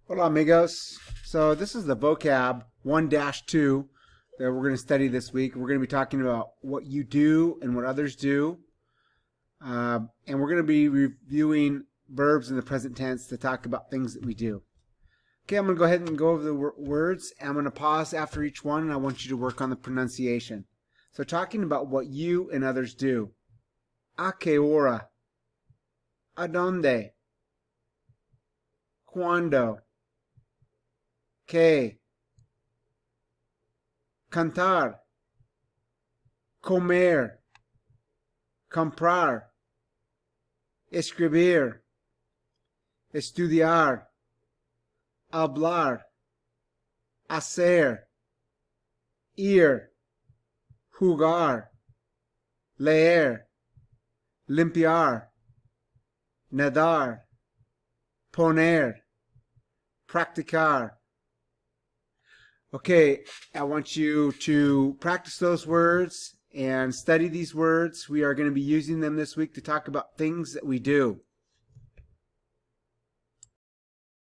Hola amigos. So this is the vocab 1-2 that we're going to study this week. We're going to be talking about what you do and what others do. And we're going to be reviewing verbs in the present tense to talk about things that we do. Okay, I'm going to go ahead and go over the words. I'm going to pause after each one and I want you to work on the pronunciation. So talking about what you and others do. A qué hora? ¿A dónde? ¿Cuándo? ¿Qué? Cantar, comer, comprar, escribir, estudiar, hablar, hacer, ir, jugar, leer, limpiar, nadar, poner, practicar. Okay, I want you to practice those words and study these words. We are going to be using them this week to talk about things that we do.